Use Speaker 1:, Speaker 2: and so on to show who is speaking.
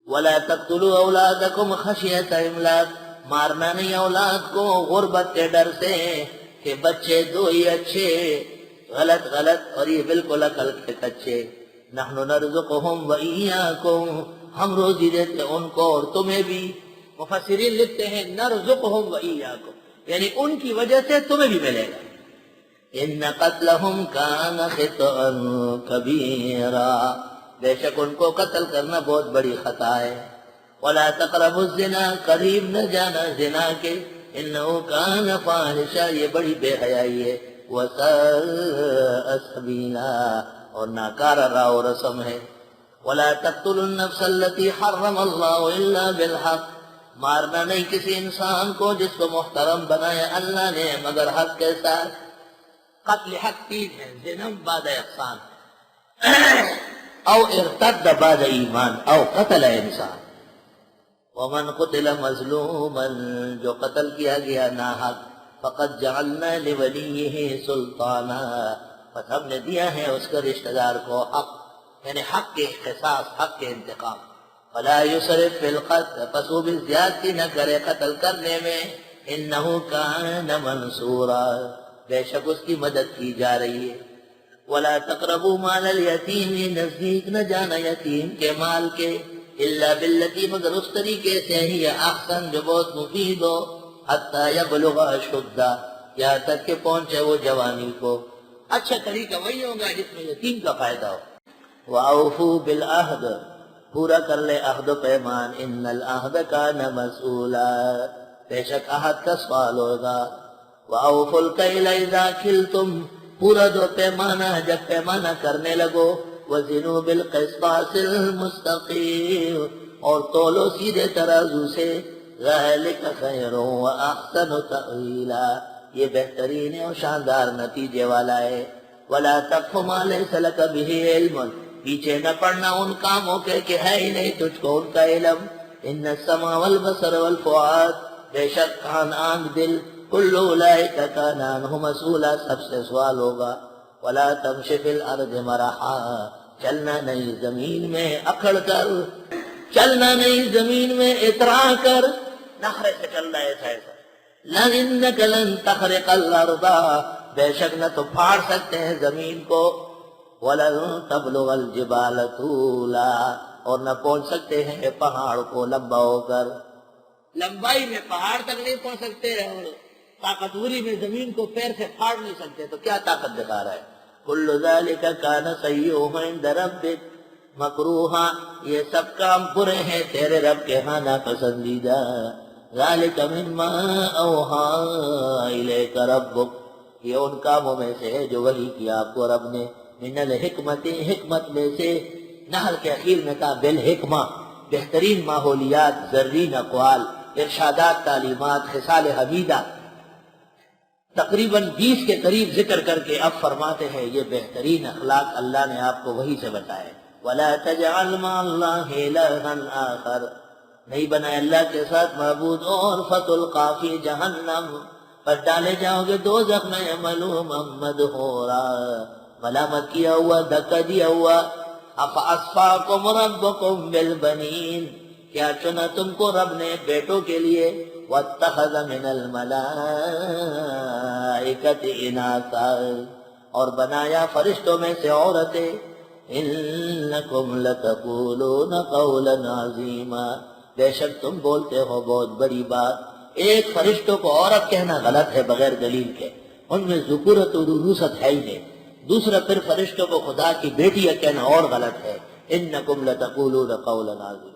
Speaker 1: وَلَا تَقْتُلُوا أَوْلَادَكُمْ خَشْيَةَ إِمْلَاقٍ، مارنا نہیں اولاد کو غربت کے ڈر سے کہ بچے دو ہی اچھے، غلط اور یہ بالکل عقل کے کچے۔ نحن نرزقهم وإياكم، ہم روزی دیتے ان کو اور تمہیں بھی۔ مفسرین لکھتے ہیں نرزقهم وإياكم، یعنی ان کی وجہ سے تمہیں بھی ملے گا۔ ان قتلهم كان خطأ كبيرا، بے شک ان کو قتل کرنا بہت بڑی خطا ہے۔ ولا تقربوا الزنا، قریب نہ جانا زنا کے، انه كان فاحشا، یہ بڑی بے حیائی ہے۔ وساء سبیلا، اور ناکارہ راہ و رسم ہے۔ ولا تقتلوا النفس التي حرم الله الا بالحق، مارنا نہیں کسی انسان کو جس کو محترم بنایا اللہ نے مگر حق کے ساتھ۔ قتل حق تین ہے، زنا بعد احسان، او ارتد بعد ایمان، او قتل انسان۔ ومن قتل مظلوما، جو قتل کیا گیا ناحق، فقد جعلنا لولیہ سلطانا، پس ہم نے دیا ہے اس کے رشتہ دار کو حق، یعنی حق کے اختصاص، حق کے انتقام۔ فلا یسرف فی القتل، پس وہ بھی زیادتی نہ کرے قتل کرنے میں، انہ کان منصورا، بے شک اس کی مدد کی جا رہی ہے۔ ولا تقربوا مال الیتیم، نزدیک نہ جانا یتیم کے مال کے، الا باللتی، مگر اس طریقے سے ہی احسن جو بہت مفید ہو، حتی یبلغ اشدہ، یہاں تک کہ پہنچے وہ جوانی کو۔ اچھا طریقہ وہی ہوگا جس میں یتیم کا فائدہ ہو۔ وَأَوْفُوا بِالْعَهْدِ، پورا کر لے عہد و پیمان، ان العہد کان مسئولا، بے شک عہد کا سوال ہوگا۔ وَأَوْفُوا الْكَيْلَ إِذَا كِلْتُمْ، پورا دو پیمانہ جب پیمانہ کرنے لگو۔ وَزِنُوا بِالْقِسْطَاسِ الْمُسْتَقِيمِ، اور تولو سیدھے ترازو سے۔ ذَلِكَ خَيْرٌ وَأَحْسَنُ تَأْوِيلًا، یہ بہترین اور شاندار نتیجے والا ہے۔ وَلَا تَقْفُ مَا لَيْسَ لَكَ بِهِ عِلْمٌ، پیچھے نہ پڑنا ان کاموں کے کہ ہے ہی نہیں تجھ کو ان کا علم۔ إِنَّ السَّمْعَ وَالْبَصَرَ وَالْفُؤَادَ، بے شک کان آنکھ دل، کل اولئک کان عنہ مسئولا، سب سے سوال ہوگا۔ وَلَا تَمْشِ فِي الْأَرْضِ مَرَحًا، چلنا نہیں زمین میں اکھڑ کر، چلنا نہیں زمین میں اترا کر، نخرے سے چلنا ایسا ایسا۔ لَإِنَّكَ لَن تَخْرِقَ الْأَرْضَ، بے شک نہ تو پھاڑ سکتے ہیں زمین کو۔ وَلَن تَبْلُغَ الْجِبَالَ طُولًا، اور نہ پہنچ سکتے ہیں پہاڑ کو لمبا ہو کر، لمبائی میں پہاڑ تک نہیں پہنچ سکتے، طاقتوری میں زمین کو پیر سے پھاڑ نہیں سکتے، تو کیا طاقت دکھا رہا ہے۔ كُلُّ ذَلِكَ كَانَ سَيِّئُهُ عِندَ رَبِّكَ مکروہا، یہ سب کام برے ہیں تیرے رب کے ہاں ناپسندیدہ۔ ذَلِكَ مِمَّا أَوْحَىٰ إِلَيْكَ رَبُّكَ، یہ ان کاموں میں سے ہے جو وحی کیا آپ کو رب نے۔ من الحکمت، حکمت میں سے، نحل کے اخیر میں کہا بالحکمہ، بہترین ماحولیات، زرین اقوال، ارشادات، تعلیمات، خصال حمیدہ، تقریباً 20 کے قریب ذکر کر کے اب فرماتے ہیں یہ بہترین اخلاق اللہ نے آپ کو وحی سے بتائے۔ وَلَا تَجْعَلْ مَعَ اللَّهِ إِلَٰهًا آخَرَ، نہیں بنائے اللہ کے ساتھ معبود اور، فَتُلْقَىٰ فِي جَهَنَّمَ، پر ڈالے جاؤ گے دوزخ میں، ملوما مدحورا، ملامت کیا ہوا، دھکا دیا ہوا۔ أَفَأَصْفَاكُمْ رَبُّكُمْ بِالْبَنِينَ، کیا چنا تم کو رب نے بیٹوں کے لیے۔ وَاتَّخَذَ مِنَ الْمَلَائِكَةِ إِنَاثًا، اور بنایا فرشتوں میں سے عورتیں۔ إِنَّكُمْ لَتَقُولُونَ قَوْلًا عَظِيمًا، بے شک تم بولتے ہو بہت بڑی بات۔ ایک فرشتوں کو عورت کہنا غلط ہے بغیر دلیل کے، ان میں ذکورت و انوثت ہے ہی نہیں۔ دوسرا پھر فرشتوں کو خدا کی بیٹی کہنا اور غلط ہے۔ إِنَّكُمْ لَتَقُولُونَ قَوْلًا عَظِيمًا۔